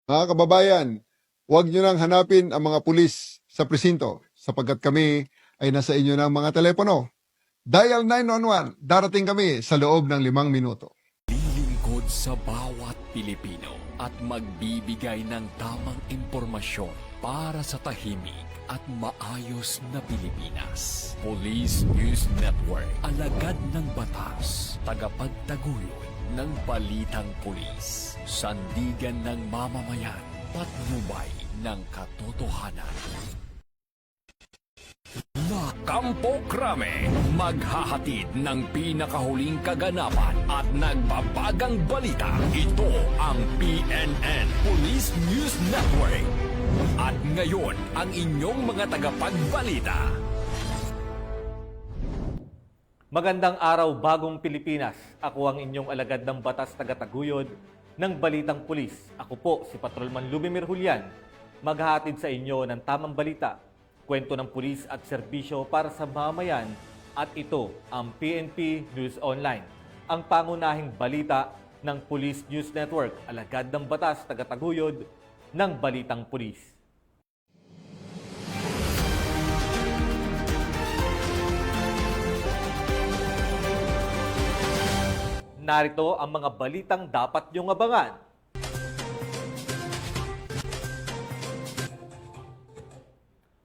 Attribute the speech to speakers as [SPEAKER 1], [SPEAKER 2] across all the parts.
[SPEAKER 1] Mga kababayan, huwag nyo nang hanapin ang mga pulis sa presinto sapagkat kami ay nasa inyo ng mga telepono. Dial 911, darating kami sa loob ng 5 minuto.
[SPEAKER 2] Lilingkod sa bawat Pilipino at magbibigay ng tamang impormasyon para sa tahimik at maayos na Pilipinas. Police News Network, alagad ng batas, tagapagtaguyod ng balitang pulis, sandigan ng mamamayan, patnubay ng katotohanan. Kampo Krame, maghahatid ng pinakahuling kaganapan at nagbabagang balita. Ito ang PNN Police News Network. At ngayon, ang inyong mga tagapagbalita.
[SPEAKER 3] Magandang araw, bagong Pilipinas. Ako ang inyong alagad ng batas tagataguyod ng Balitang Pulis. Ako po si Patrolman Lubimir Julian, maghahatid sa inyo ng tamang balita, kwento ng pulis at serbisyo para sa mamamayan, at ito ang PNP News Online, ang pangunahing balita ng Police News Network, alagad ng batas tagataguyod ng Balitang Pulis. Narito ang mga balitang dapat niyong abangan.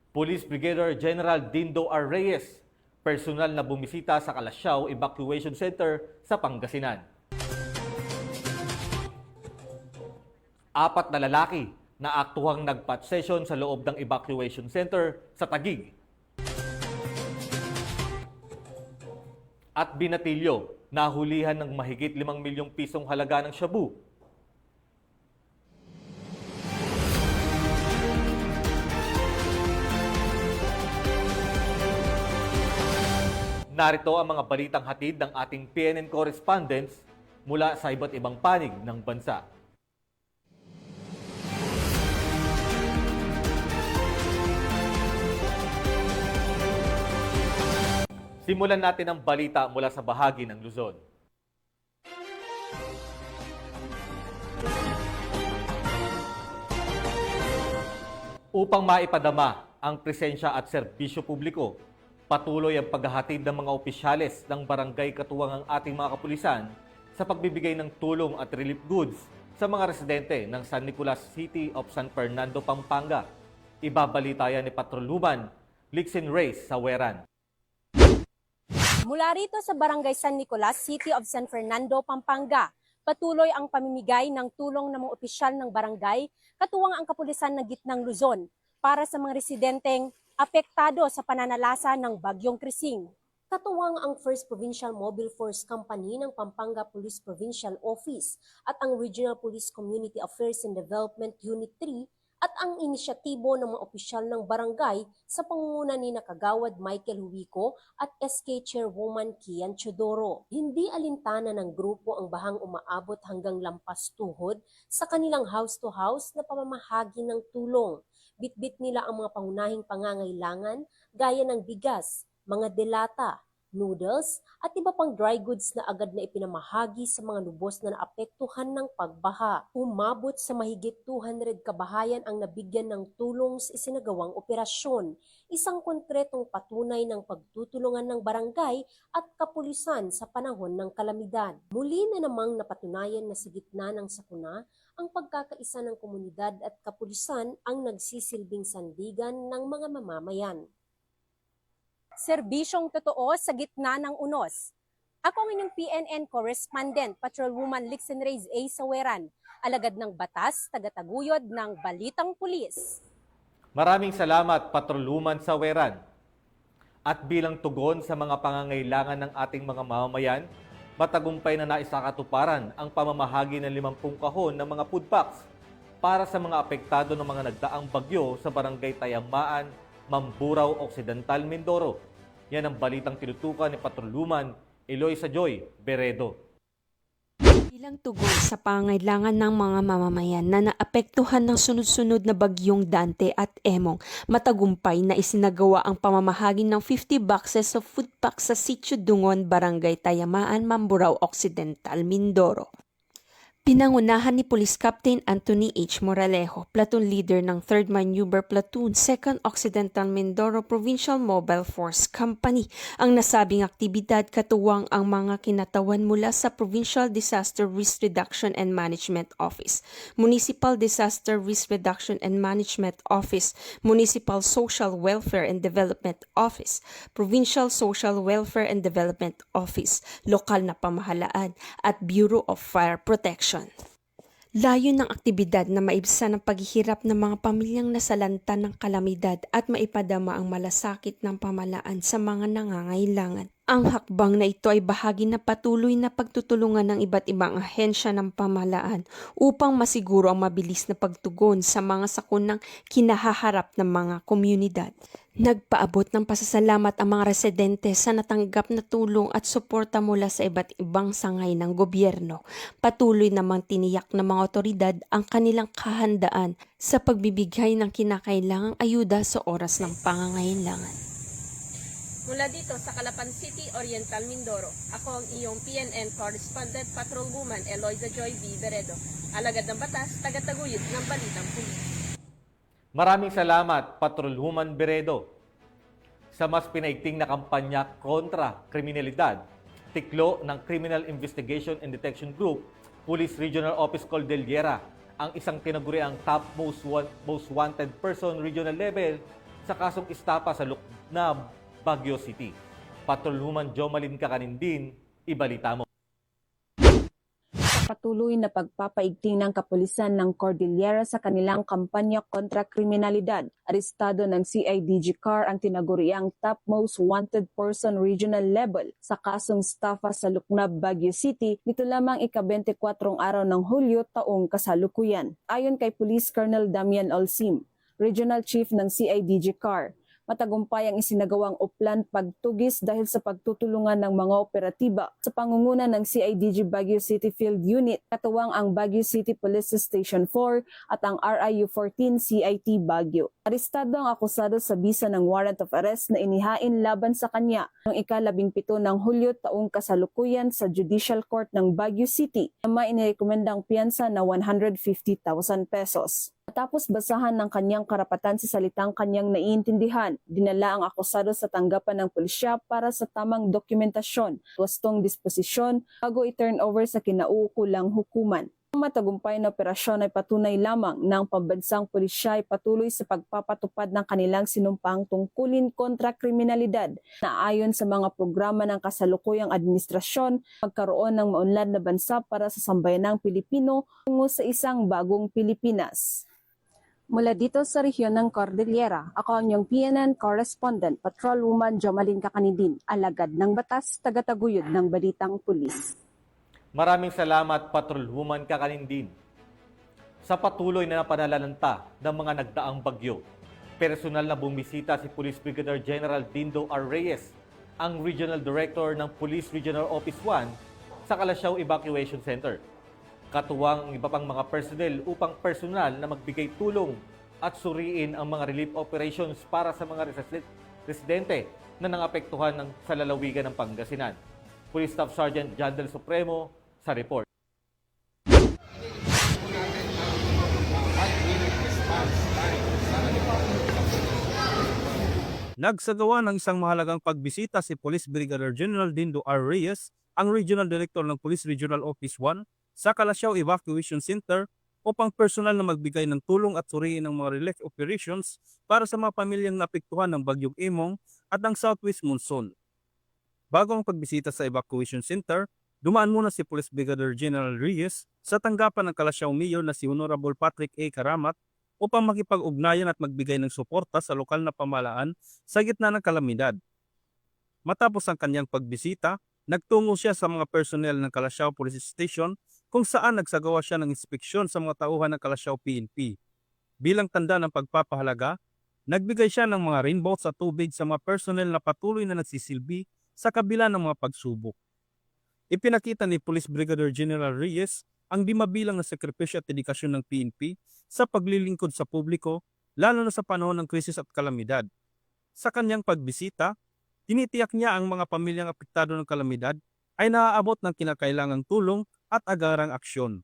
[SPEAKER 3] Police Brigadier General Dindo R. Reyes, personal na bumisita sa Calasiao Evacuation Center sa Pangasinan. 4 na lalaki na aktuhang nag-patch session sa loob ng evacuation center sa Taguig. At binatilyo, nahulihan ng mahigit 5 milyong pisong halaga ng shabu. Narito ang mga balitang hatid ng ating PNN correspondents mula sa iba't ibang panig ng bansa. Simulan natin ang balita mula sa bahagi ng Luzon. Upang maipadama ang presensya at serbisyo publiko, patuloy ang paghahatid ng mga opisyales ng barangay katuwang ang ating mga kapulisan sa pagbibigay ng tulong at relief goods sa mga residente ng San Nicolas City of San Fernando, Pampanga. Ibabalita yan ni Patroluman Lixin Reyes sa Weran.
[SPEAKER 4] Mula rito sa Barangay San Nicolas, City of San Fernando, Pampanga, patuloy ang pamimigay ng tulong ng mga opisyal ng barangay katuwang ang kapulisan ng Gitnang Luzon para sa mga residenteng apektado sa pananalasa ng Bagyong Krising. Katuwang ang 1st Provincial Mobile Force Company ng Pampanga Police Provincial Office at ang Regional Police Community Affairs and Development Unit 3 at ang inisyatibo ng mga opisyal ng barangay sa pangunguna ni Kagawad Michael Huico at SK Chairwoman Kian Chodoro. Hindi alintana ng grupo ang bahang umaabot hanggang lampas tuhod sa kanilang house-to-house na pamamahagi ng tulong. Bitbit nila ang mga pangunahing pangangailangan gaya ng bigas, mga delata, noodles at iba pang dry goods na agad na ipinamahagi sa mga lubos na naapektuhan ng pagbaha. Umabot sa mahigit 200 kabahayan ang nabigyan ng tulong sa isinagawang operasyon, isang konkretong patunay ng pagtutulungan ng barangay at kapulisan sa panahon ng kalamidad. Muli na namang napatunayan na sa gitna ng sakuna, ang pagkakaisa ng komunidad at kapulisan ang nagsisilbing sandigan ng mga mamamayan. Serbisyong totoo sa gitna ng unos. Ako ang inyong PNN correspondent, Patrolwoman Lixin Reyes A. Saweran, alagad ng batas, tagataguyod ng Balitang Pulis.
[SPEAKER 3] Maraming salamat, Patroluman Saweran. At bilang tugon sa mga pangangailangan ng ating mga mamamayan, matagumpay na naisakatuparan ang pamamahagi ng 50 kahon ng mga food packs para sa mga apektado ng mga nagdaang bagyo sa Barangay Tayamaan, Mamburao Occidental, Mindoro. Yan ang balitang tinutukan ni Patroluman Eloisa Joy Beredo.
[SPEAKER 5] Bilang tugon sa pangailangan ng mga mamamayan na naapektuhan ng sunod-sunod na bagyong Dante at Emong, matagumpay na isinagawa ang pamamahagi ng 50 boxes of food packs sa Sitio Dungon, Barangay Tayamaan, Mamburao Occidental, Mindoro. Pinangunahan ni Police Captain Anthony H. Moralejo, platoon leader ng 3rd Maneuver Platoon, 2nd Occidental Mindoro Provincial Mobile Force Company, ang nasabing aktibidad katuwang ang mga kinatawan mula sa Provincial Disaster Risk Reduction and Management Office, Municipal Disaster Risk Reduction and Management Office, Municipal Social Welfare and Development Office, Provincial Social Welfare and Development Office, lokal na pamahalaan, at Bureau of Fire Protection. Layo ng aktibidad na maibsan ang paghihirap ng mga pamilyang nasalanta ng kalamidad at maipadama ang malasakit ng pamalaan sa mga nangangailangan. Ang hakbang na ito ay bahagi na patuloy na pagtutulungan ng iba't ibang ahensya ng pamahalaan upang masiguro ang mabilis na pagtugon sa mga sakunang kinahaharap ng mga komunidad. Nagpaabot ng pasasalamat ang mga residente sa natanggap na tulong at suporta mula sa iba't ibang sangay ng gobyerno. Patuloy namang tiniyak ng mga otoridad ang kanilang kahandaan sa pagbibigay ng kinakailangang ayuda sa oras ng pangangailangan.
[SPEAKER 4] Mula dito sa Calapan City, Oriental Mindoro, ako ang iyong PNN Correspondent Patrolwoman Eloisa Joy B. Beredo, alagad ng batas, tagataguyod ng Balitang Pulis.
[SPEAKER 3] Maraming salamat, Patrolwoman Beredo. Sa mas pinaigting na kampanya kontra kriminalidad, tiklo ng Criminal Investigation and Detection Group, Police Regional Office Cordillera, ang isang tinaguriang top most wanted person regional level sa kasong istapa sa Luknab, Baguio City. Patrolwoman Jomalyn Kakanindin, ibalita mo.
[SPEAKER 6] Patuloy na pagpapaigting ng kapulisan ng Cordillera sa kanilang kampanya kontra kriminalidad. Arestado ng CIDG CAR ang tinaguriang top most wanted person regional level sa kasong estafa sa Luknab, Baguio City nito lamang ika-24 araw ng Hulyo taong kasalukuyan. Ayon kay Police Colonel Damian Olsim, Regional Chief ng CIDG CAR, matagumpay ang isinagawang uplan pagtugis dahil sa pagtutulungan ng mga operatiba sa pangunguna ng CIDG Baguio City Field Unit, katuwang ang Baguio City Police Station 4 at ang RIU-14 CIT Baguio. Arestado ang akusado sa bisa ng warrant of arrest na inihain laban sa kanya noong ika-17 ng Hulyo taong kasalukuyan sa Judicial Court ng Baguio City na may inirekomendang piyansa na 150,000 pesos. Matapos basahan ng kanyang karapatan sa salitang kanyang naiintindihan, dinala ang akusado sa tanggapan ng pulisya para sa tamang dokumentasyon, wastong disposisyon bago i-turn over sa kinauukulang hukuman. Ang matagumpay na operasyon ay patunay lamang ng pambansang pulisya ay patuloy sa pagpapatupad ng kanilang sinumpang tungkulin kontra kriminalidad na ayon sa mga programa ng kasalukuyang administrasyon, magkaroon ng maunlad na bansa para sa sambayanang Pilipino tungo sa isang bagong Pilipinas. Mula dito sa rehiyon ng Cordillera, ako ang iyong PNN Correspondent Patrolwoman Jomalyn Kakanindin, alagad ng batas, tagataguyod ng Balitang Pulis.
[SPEAKER 3] Maraming salamat, Patrolwoman Kakanindin. Sa patuloy na napanalanta ng mga nagdaang bagyo, personal na bumisita si Police Brigadier General Dindo R. Reyes, ang Regional Director ng Police Regional Office 1 sa Calasiao Evacuation Center. Katuwang ang iba pang mga personnel upang personal na magbigay tulong at suriin ang mga relief operations para sa mga residente na nangapektuhan sa lalawigan ng Pangasinan. Police Staff Sergeant John Del Supremo sa report.
[SPEAKER 7] Nagsagawa ng isang mahalagang pagbisita si Police Brigadier General Dindo R. Reyes, ang Regional Director ng Police Regional Office 1, sa Calasiao Evacuation Center upang personal na magbigay ng tulong at suriin ng mga relief operations para sa mga pamilyang naapektuhan ng Bagyong Emong at ng Southwest Monsoon. Bago ang pagbisita sa Evacuation Center, dumaan muna si Police Brigadier General Reyes sa tanggapan ng Calasiao Mayor na si Honorable Patrick A. Karamat upang makipag-ugnayan at magbigay ng suporta sa lokal na pamahalaan sa gitna ng kalamidad. Matapos ang kanyang pagbisita, nagtungo siya sa mga personnel ng Calasiao Police Station kung saan nagsagawa siya ng inspeksyon sa mga tauhan ng Calasiao PNP. Bilang tanda ng pagpapahalaga, nagbigay siya ng mga rainbows at tubig sa mga personnel na patuloy na nagsisilbi sa kabila ng mga pagsubok. Ipinakita ni Police Brigadier General Reyes ang di mabilang na sakripisyo at dedikasyon ng PNP sa paglilingkod sa publiko, lalo na sa panahon ng krisis at kalamidad. Sa kanyang pagbisita, tinitiyak niya ang mga pamilyang apektado ng kalamidad ay naaabot ng kinakailangang tulong at agarang aksyon.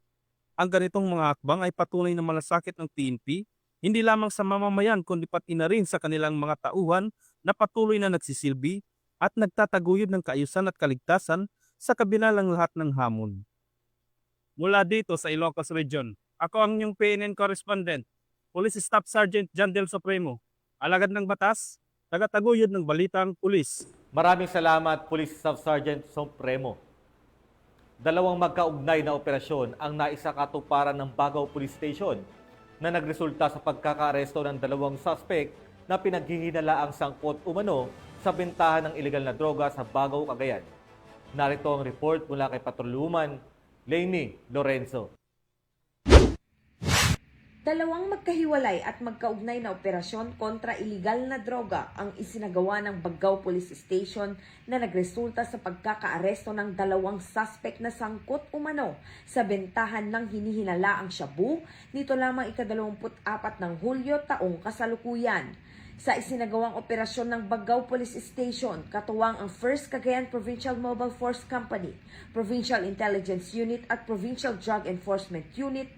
[SPEAKER 7] Ang ganitong mga hakbang ay patunay na malasakit ng PNP, hindi lamang sa mamamayan kundi pati na rin sa kanilang mga tauhan na patuloy na nagsisilbi at nagtataguyod ng kaayusan at kaligtasan sa kabila ng lahat ng hamon. Mula dito sa Ilocos Region, ako ang inyong PNN correspondent, Police Staff Sergeant John Del Supremo, alagad ng batas, tagataguyod ng balitang pulis.
[SPEAKER 3] Maraming salamat, Police Staff Sergeant Supremo. Dalawang magkaugnay na operasyon ang naisakatuparan ng Bagaw Police Station na nagresulta sa pagkakaaresto ng dalawang suspect na pinaghihinalaang sangkot umano sa bentahan ng ilegal na droga sa Bagaw, Cagayan. Narito ang report mula kay Patrolwoman Lainey Lorenzo.
[SPEAKER 8] Dalawang magkahiwalay at magkaugnay na operasyon kontra iligal na droga ang isinagawa ng Bagaw Police Station na nagresulta sa pagkakaaresto ng dalawang suspect na sangkot umano sa bentahan ng hinihinalaang shabu nito lamang ika-24 ng Hulyo taong kasalukuyan. Sa isinagawang operasyon ng Bagaw Police Station, katuwang ang 1st Cagayan Provincial Mobile Force Company, Provincial Intelligence Unit at Provincial Drug Enforcement Unit,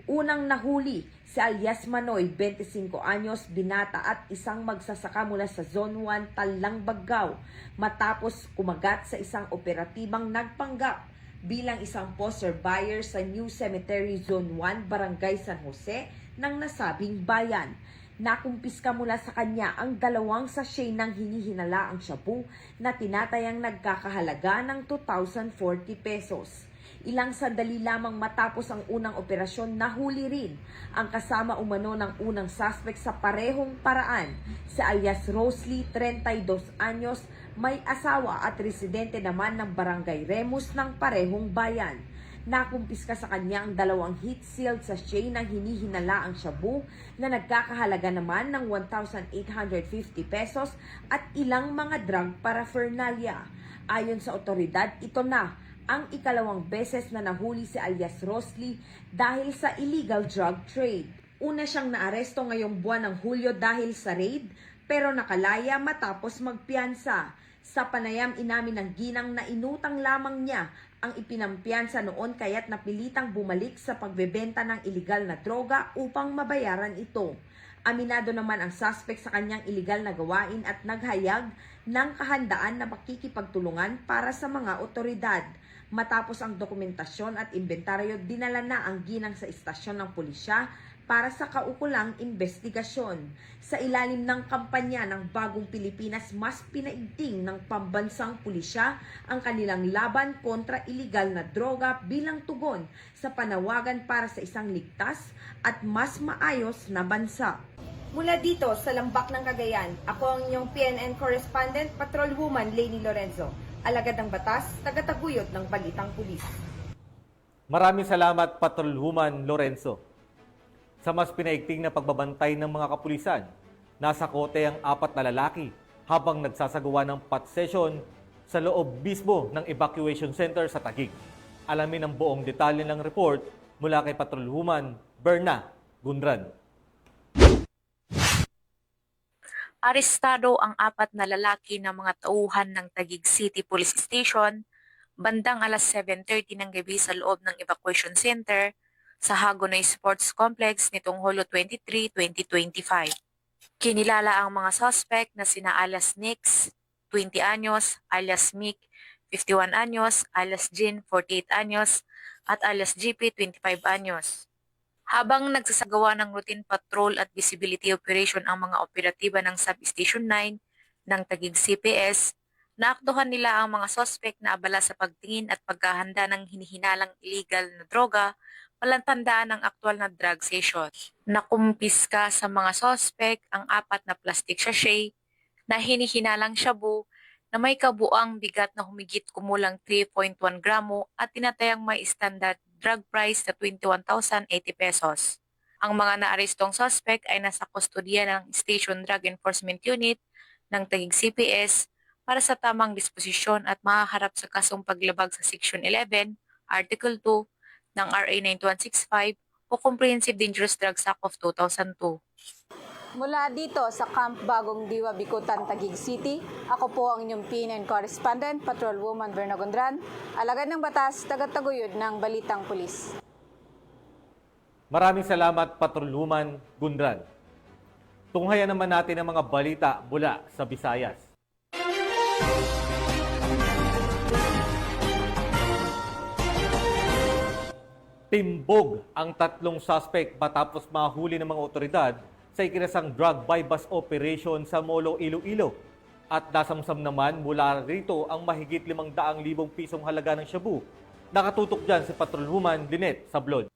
[SPEAKER 8] unang nahuli si alias Manoy, 25 anyos, binata at isang magsasaka mula sa Zone 1, Talang, Bagaw, matapos kumagat sa isang operatibang nagpanggap bilang isang poster buyer sa New Cemetery Zone 1, Barangay San Jose ng nasabing bayan. Nakumpiska mula sa kanya ang dalawang sachet ng hinihinalaang shabu na tinatayang nagkakahalaga ng 2,040 pesos. Ilang sandali lamang matapos ang unang operasyon, nahuli rin ang kasama umano ng unang suspect sa parehong paraan, si alias Rosley, 32 anyos, may asawa at residente naman ng Barangay Remus ng parehong bayan. Nakumpiska sa kanya ang dalawang heat-sealed sachet ng hinihinalaang shabu na nagkakahalaga naman ng 1,850 pesos at ilang mga drug paraphernalia. Ayon sa otoridad, ito na ang ikalawang beses na nahuli si alias Rosley dahil sa illegal drug trade. Una siyang naaresto ngayong buwan ng Hulyo dahil sa raid, pero nakalaya matapos magpiyansa. Sa panayam, inamin ng ginang na inutang lamang niya ang ipinampiyansa noon kaya't napilitang bumalik sa pagbebenta ng iligal na droga upang mabayaran ito. Aminado naman ang suspect sa kanyang iligal na gawain at naghayag ng kahandaan na makikipagtulungan para sa mga otoridad. Matapos ang dokumentasyon at inventaryo, dinala na ang ginang sa istasyon ng pulisya para sa kaukulang investigasyon. Sa ilalim ng kampanya ng Bagong Pilipinas, mas pinaigting ng pambansang pulisya ang kanilang laban kontra iligal na droga bilang tugon sa panawagan para sa isang ligtas at mas maayos na bansa. Mula dito sa Lambak ng Cagayan, ako ang inyong PNN correspondent, Patrolwoman Lainey Lorenzo. Alagad ng batas, tagataguyod ng balitang pulis.
[SPEAKER 3] Maraming salamat, Patrolwoman Lorenzo. Sa mas pinaigting na pagbabantay ng mga kapulisan, nasa kote ang 4 na lalaki habang nagsasagawa ng pot session sa loob mismo ng evacuation center sa Taguig. Alamin ang buong detalye ng report mula kay Patrolwoman Berna Gundran.
[SPEAKER 9] Arestado ang 4 na lalaki na mga tauhan ng Taguig City Police Station bandang alas 7:30 ng gabi sa loob ng evacuation center sa Hagonoy Sports Complex nitong Hulyo 23, 2025. Kinilala ang mga suspect na sina alias Nix, 20 anyos, alias Mick, 51 anyos, alias Jean, 48 anyos, at alias GP, 25 anyos. Habang nagsasagawa ng routine patrol at visibility operation ang mga operatiba ng Substation 9 ng Taguig CPS, naaktuhan nila ang mga suspect na abala sa pagtingin at pagkahanda ng hinihinalang illegal na droga, palantandaan ng aktual na drug session. Nakumpiska sa mga suspect ang 4 na plastic sachet na hinihinalang shabu na may kabuang bigat na humigit kumulang 3.1 gramo at tinatayang may standard drug price na 21,080 pesos. Ang mga naarestong suspect ay nasa kustodiya ng Station Drug Enforcement Unit ng Taguig CPS para sa tamang disposisyon at mahaharap sa kasong paglabag sa Section 11, Article 2 ng RA 9165 o Comprehensive Dangerous Drugs Act of 2002.
[SPEAKER 10] Mula dito sa Camp Bagong Diwa, Bikutan, Taguig City, ako po ang inyong PNN correspondent, Patrolwoman Berna Gundran, alagad ng batas, tagataguyod ng balitang pulis.
[SPEAKER 3] Maraming salamat, Patrolwoman Gundran. Tunghayan naman natin ang mga balita mula sa Visayas. Timbog ang 3 suspect matapos mahuli ng mga otoridad sa ikinasang drug buy-bust operation sa Molo, Iloilo. At nasamsam naman mula rito ang mahigit 500,000 pisong halaga ng shabu. Nakatutok dyan si Patrolwoman Lynette Sablon.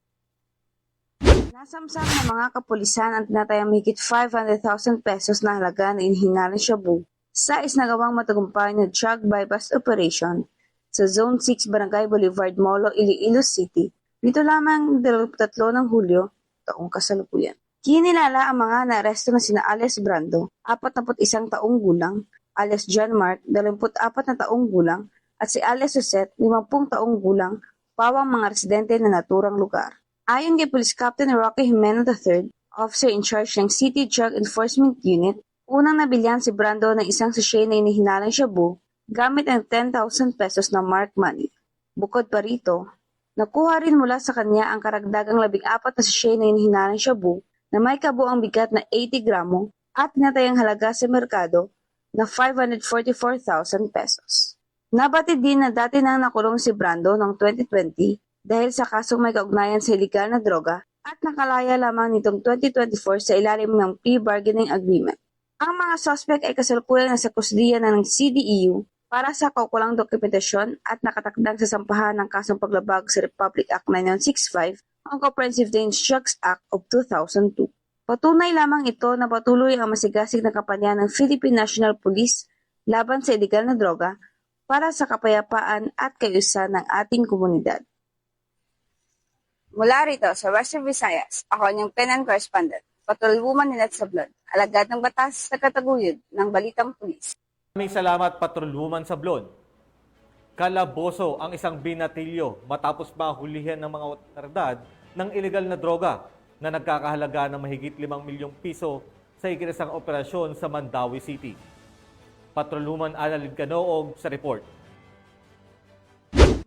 [SPEAKER 11] Nasamsam ng mga kapulisan ang tinatayang mahigit 500,000 pesos na halaga na inihinalang shabu sa isinagawang matagumpay na drug buy-bust operation sa Zone 6 Barangay Boulevard, Molo, Iloilo City. Dito lamang 23 ng Hulyo, taong kasalukuyan. Kinilala ang mga naaresto na sina alias Brando, 41 taong gulang, alias John Mark, 24 na taong gulang, at si alias Josette, 50 taong gulang, pawang mga residente na naturang lugar. Ayon kay Police Captain Rocky Jimeno III, officer in charge ng City Drug Enforcement Unit, unang nabilyan si Brando ng isang sachet na inihinalang shabu gamit ang 10,000 pesos na marked money. Bukod pa rito, nakuha rin mula sa kanya ang karagdagang 14 na sachet na inihinalang shabu na may kabuang bigat na 80 gramo at tinatayang halaga sa merkado na 544,000 pesos. Nabatid din na dati nang nakulong si Brando noong 2020 dahil sa kasong may kaugnayan sa iligal na droga at nakalaya lamang nitong 2024 sa ilalim ng plea bargaining agreement. Ang mga suspect ay kasalukuyan na sa kusdiya na ng CDEU para sa kaukulang dokumentasyon at nakatakdang sa sampahan ng kasong paglabag sa Republic Act 9165 ang Comprehensive Dangerous Drugs Act of 2002. Patunay lamang ito na patuloy ang masigasig na kampanya ng Philippine National Police laban sa iligal na droga para sa kapayapaan at kaayusan ng ating komunidad.
[SPEAKER 12] Mula rito sa Western Visayas, ako ang inyong PNN correspondent, Patrolwoman Lynette Sablon, alagad ng batas sa kataguyod ng Balitang Pulis.
[SPEAKER 3] Maraming salamat, Patrolwoman Sablon. Kalaboso ang isang binatilyo matapos mahulihan ng mga otoridad ng ilegal na droga na nagkakahalaga ng mahigit 5 milyong piso sa ikinasang operasyon sa Mandawi City. Patrolwoman Annalyn Canoog sa report.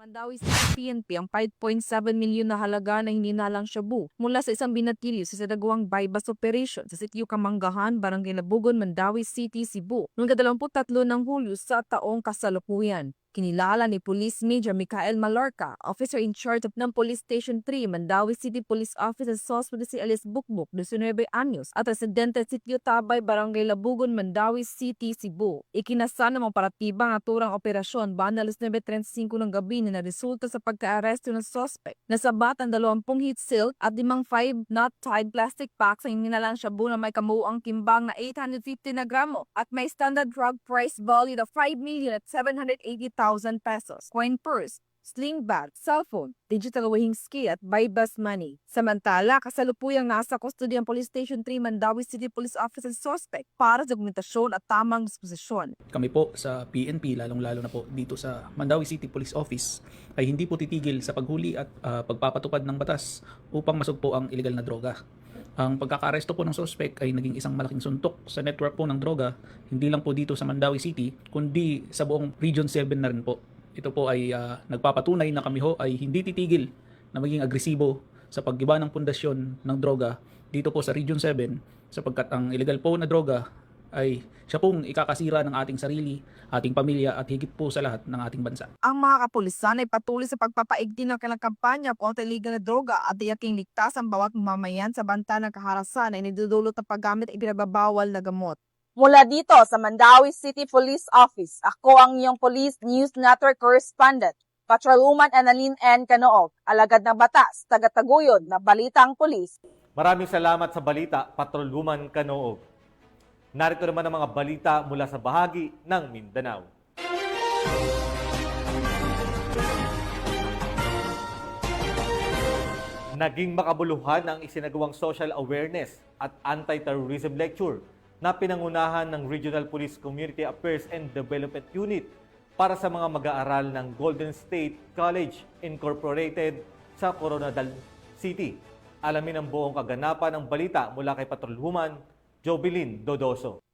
[SPEAKER 13] Mandawi City PNP ang 5.7 milyon na halaga na hininalang shabu mula sa isang binatilyo sa sinagawang buy-bust operation sa sitio Kamanggahan, Barangay Labugon, Mandawi City, Cebu noong 23 ng Hulyo sa taong kasalukuyan. Kinilala ni Police Major Michael Malorca, officer in charge ng Police Station 3, Mandawi City Police Office at suspect si Alias Bukbuk, 19 anyos, at residente sitio Tabay, Barangay Labugon, Mandawi City, Cebu. Ikinasa ng mga paratibang naturang operasyon ba na alas 9:35 ng gabi na naresulta sa pagka-aresto ng suspect na sabat ang 20 heat silk at 5 knot-tied plastic packs ang hinilalang shabu na may kamuang kimbang na 850 na gramo at may standard drug price value of 5,780,000 pesos, coin purse, sling bag, cellphone, digital weighing scale at buy-bust money. Samantala, kasalukuyang nasa custody ang Police Station 3 Mandawi City Police Office and suspect para sa dokumentasyon at tamang disposisyon.
[SPEAKER 14] Kami po sa PNP, lalong-lalo na po dito sa Mandawi City Police Office, ay hindi po titigil sa paghuli at pagpapatupad ng batas upang masugpo ang ilegal na droga. Ang pagkakaresto po ng suspect ay naging isang malaking suntok sa network po ng droga, hindi lang po dito sa Mandawi City, kundi sa buong Region 7 na rin po. Ito po ay nagpapatunay na kami ho ay hindi titigil na maging agresibo sa paggiba ng pundasyon ng droga dito po sa Region 7 sapagkat ang illegal po na droga ay siya pong ikakasira ng ating sarili, ating pamilya at higit po sa lahat ng ating bansa.
[SPEAKER 13] Ang mga kapulisan ay patuloy sa pagpapaigting ng kanilang kampanya kontra illegal na droga at tiyaking ligtas ang bawat mamamayan sa banta ng kaharasan na inidudulot ng paggamit at ibinababawal na gamot.
[SPEAKER 15] Mula dito sa Mandawi City Police Office, ako ang iyong Police News Network Correspondent, Patrolwoman Annalyn N. Canoog, alagad ng batas, tagataguyod na Balitang Pulis.
[SPEAKER 3] Maraming salamat sa balita, Patrolwoman Canoog. Narito naman ang mga balita mula sa bahagi ng Mindanao. Naging makabuluhan ang isinagawang social awareness at anti-terrorism lecture na pinangunahan ng Regional Police Community Affairs and Development Unit para sa mga mag-aaral ng Golden State College Incorporated sa Coronadal City. Alamin ang buong kaganapan ng balita mula kay Patrolwoman Jobilin Dodoso.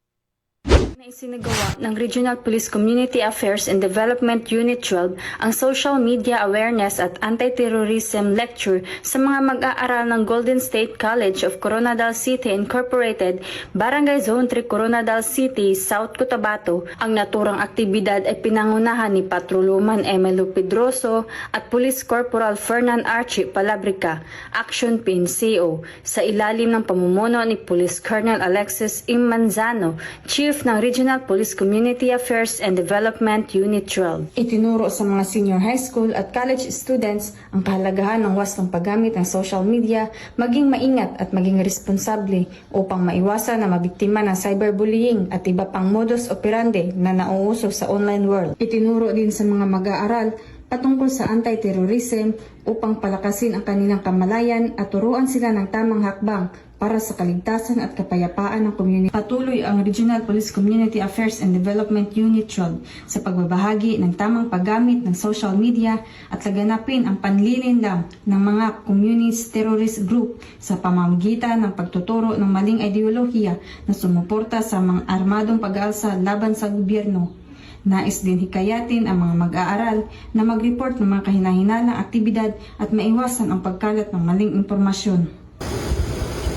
[SPEAKER 16] Na isinagawa ng Regional Police Community Affairs and Development Unit 12 ang Social Media Awareness at Anti-Terrorism Lecture sa mga mag-aaral ng Golden State College of Coronadal City Incorporated, Barangay Zone 3, Coronadal City, South Cotabato. Ang naturang aktibidad ay pinangunahan ni Patrolwoman Emelo Pedroso at Police Corporal Fernan Archie Palabrica, Action Pin CO, sa ilalim ng pamumuno ni Police Colonel Alexis M. Manzano, Chief ng Regional Police Community Affairs and Development Unit 12. Itinuro sa mga senior high school at college students ang kahalagahan ng wastong paggamit ng social media, maging maingat at maging responsable upang maiwasan na mabiktima ng cyberbullying at iba pang modus operandi na nauuso sa online world. Itinuro din sa mga mag-aaral patungkol sa anti-terrorism upang palakasin ang kanilang kamalayan at turuan sila ng tamang hakbang para sa kaligtasan at kapayapaan ng komunidad. Patuloy ang Regional Police Community Affairs and Development Unit 12 sa pagbabahagi ng tamang paggamit ng social media at laganapin ang panlilinlang ng mga communist terrorist group sa pamamagitan ng pagtuturo ng maling ideolohiya na sumuporta sa mga armadong pag-aalsa laban sa gobyerno. Nais din hikayatin ang mga mag-aaral na mag-report ng mga kahinahinalang aktibidad at maiwasan ang pagkalat ng maling impormasyon.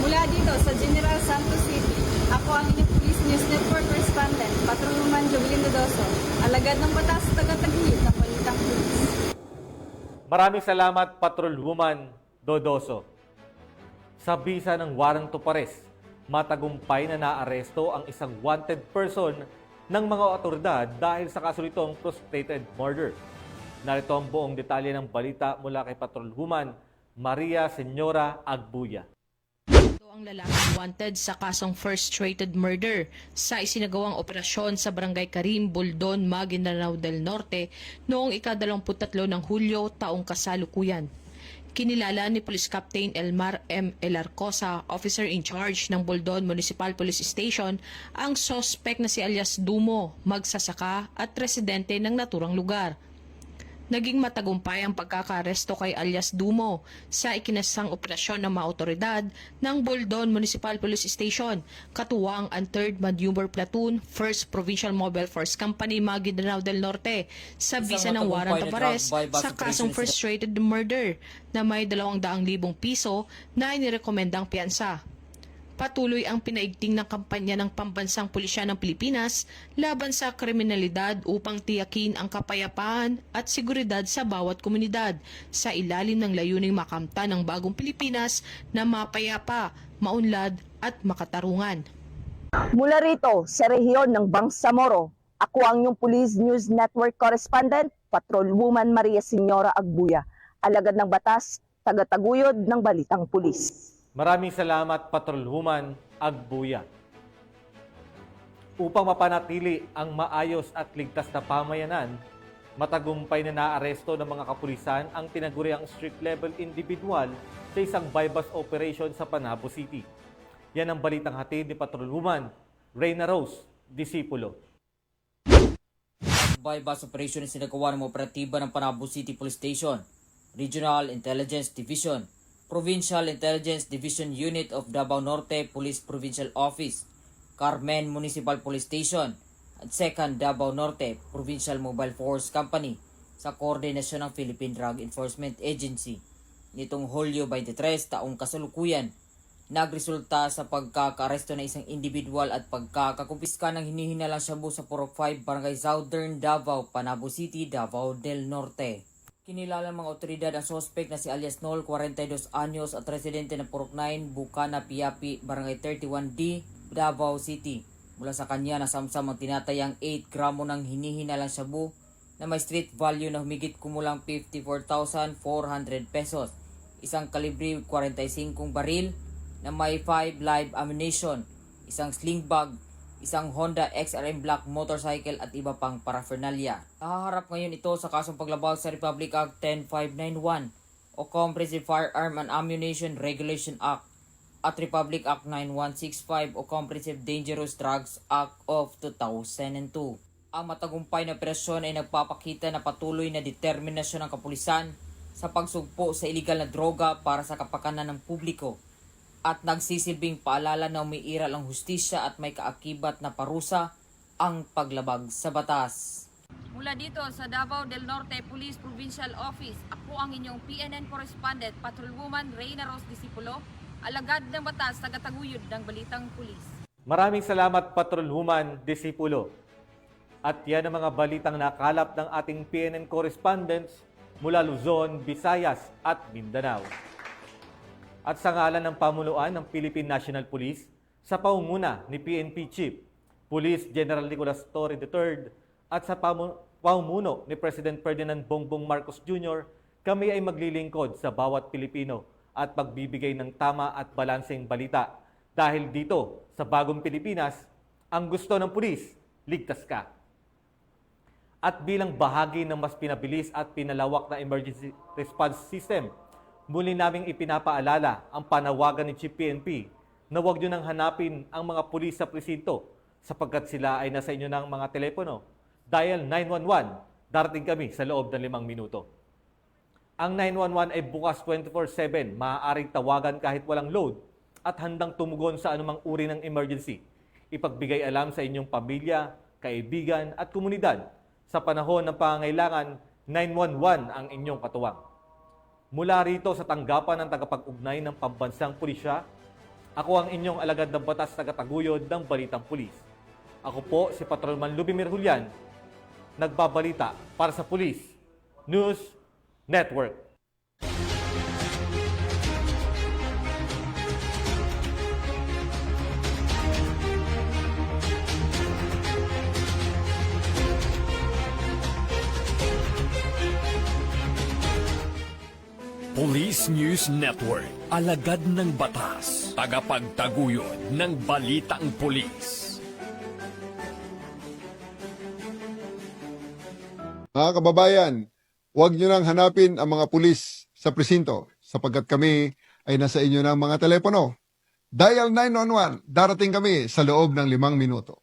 [SPEAKER 10] Mula dito sa General Santos City, ako ang inyong Police News Network Correspondent, Patrolwoman Jovelyn Dodoso, alagad ng batas, taga-taguyod ng Balitang Pulis.
[SPEAKER 3] Maraming salamat, Patrolwoman Dodoso. Sa bisa ng warrant to arrest, matagumpay na naaresto ang isang wanted person ng mga otoridad dahil sa kaso nitong frustrated murder. Narito ang buong detalye ng balita mula kay Patrolwoman Maria Senyora Agbuya.
[SPEAKER 17] Ang lalaking wanted sa kasong frustrated murder sa isinagawang operasyon sa Barangay Karim, Buldon, Maguindanao del Norte noong ika-23 ng Hulyo taong kasalukuyan. Kinilala ni Police Captain Elmar M. Elarcosa, officer in charge ng Buldon Municipal Police Station, ang suspect na si alias Dumo, magsasaka at residente ng naturang lugar. Naging matagumpay ang pagkakaresto kay alias Dumo sa ikinasang operasyon ng mga otoridad ng Buldon Municipal Police Station, katuwang ang 3rd Maneuver Platoon, 1st Provincial Mobile Force Company, Maguindanao del Norte, sa bisa ng warrant of arrest sa kasong frustrated murder na may 200,000 piso na inirekomendang piyansa. Patuloy ang pinaigting ng kampanya ng Pambansang Pulisya ng Pilipinas laban sa kriminalidad upang tiyakin ang kapayapaan at seguridad sa bawat komunidad sa ilalim ng layuning makamtan ng bagong Pilipinas na mapayapa, maunlad at makatarungan.
[SPEAKER 15] Mula rito sa rehiyon ng Bangsamoro, ako ang inyong Police News Network Correspondent, Patrolwoman Maria Senyora Agbuya, alagad ng batas, taga-taguyod ng Balitang Pulis.
[SPEAKER 3] Maraming salamat, Patrolwoman Agbuya. Upang mapanatili ang maayos at ligtas na pamayanan, matagumpay na naaresto ng mga kapulisan ang tinaguriang street-level individual sa isang bypass operation sa Panabo City. Yan ang balitang hatid ni Patrolwoman Reyna Rose Disipulo.
[SPEAKER 18] Bypass operation na sinagawa ng operatiba ng Panabo City Police Station, Regional Intelligence Division, Provincial Intelligence Division Unit of Davao Norte Police Provincial Office, Carmen Municipal Police Station, at 2nd Davao Norte Provincial Mobile Force Company sa koordinasyon ng Philippine Drug Enforcement Agency. Nitong Hulyo 23 taong kasalukuyan, nagresulta sa pagkakaaresto ng isang individual at pagkakakumpiska ng hinihinalang shabu sa Purok 5, Barangay Southern Davao, Panabo City, Davao del Norte. Kinilala ng mga otoridad ang suspect na si alias Nol, 42 anyos at residente ng Purok 9, Bukana, Piapi, Barangay 31D, Davao City. Mula sa kanya nasamsam ang tinatayang 8 gramo ng hinihinalang shabu na may street value na humigit kumulang 54,400 pesos, isang kalibre 45 baril na may 5 live ammunition, isang sling bag, isang Honda XRM Black motorcycle at iba pang paraphernalia. Nahaharap ngayon ito sa kasong paglabag sa Republic Act 10591 o Comprehensive Firearm and Ammunition Regulation Act at Republic Act 9165 o Comprehensive Dangerous Drugs Act of 2002. Ang matagumpay na operasyon ay nagpapakita na patuloy na determinasyon ng kapulisan sa pagsugpo sa iligal na droga para sa kapakanan ng publiko at nagsisilbing paalala na umiiral ang hustisya at may kaakibat na parusa ang paglabag sa batas.
[SPEAKER 19] Mula dito sa Davao del Norte Police Provincial Office, ako ang inyong PNN correspondent, Patrolwoman Reyna Ros Disipulo, alagad ng batas, tagataguyod ng Balitang Pulis.
[SPEAKER 3] Maraming salamat, Patrolwoman Disipulo. At yan ang mga balitang nakalap ng ating PNN correspondents mula Luzon, Visayas at Mindanao. At sa ngalan ng pamunuan ng Philippine National Police, sa pangunguna ni PNP Chief, Police General Nicolas Torre III, at sa pamumuno ni President Ferdinand Bongbong Marcos Jr., kami ay maglilingkod sa bawat Pilipino at magbibigay ng tama at balanseng balita. Dahil dito, sa bagong Pilipinas, ang gusto ng pulis, ligtas ka. At bilang bahagi ng mas pinabilis at pinalawak na emergency response system, muli naming ipinapaalala ang panawagan ni Chief PNP na huwag nyo nang hanapin ang mga pulis sa presinto sapagkat sila ay nasa inyo ng mga telepono. Dial 911, darating kami sa loob ng 5 minuto. Ang 911 ay bukas 24/7, maaaring tawagan kahit walang load at handang tumugon sa anumang uri ng emergency. Ipagbigay alam sa inyong pamilya, kaibigan at komunidad. Sa panahon ng pangangailangan, 911 ang inyong katuwang. Mula rito sa tanggapan ng tagapag-ugnay ng pambansang pulisya, ako ang inyong alagad ng batas tagataguyod ng Balitang Pulis. Ako po si Patrolman Lubimir Julian, nagbabalita para sa Police News Network.
[SPEAKER 2] Police News Network, alagad ng batas, tagapagtaguyod ng Balitang Pulis.
[SPEAKER 1] Mga kababayan, huwag nyo nang hanapin ang mga pulis sa presinto sapagkat kami ay nasa inyo ng mga telepono. Dial 911, darating kami sa loob ng 5 minuto.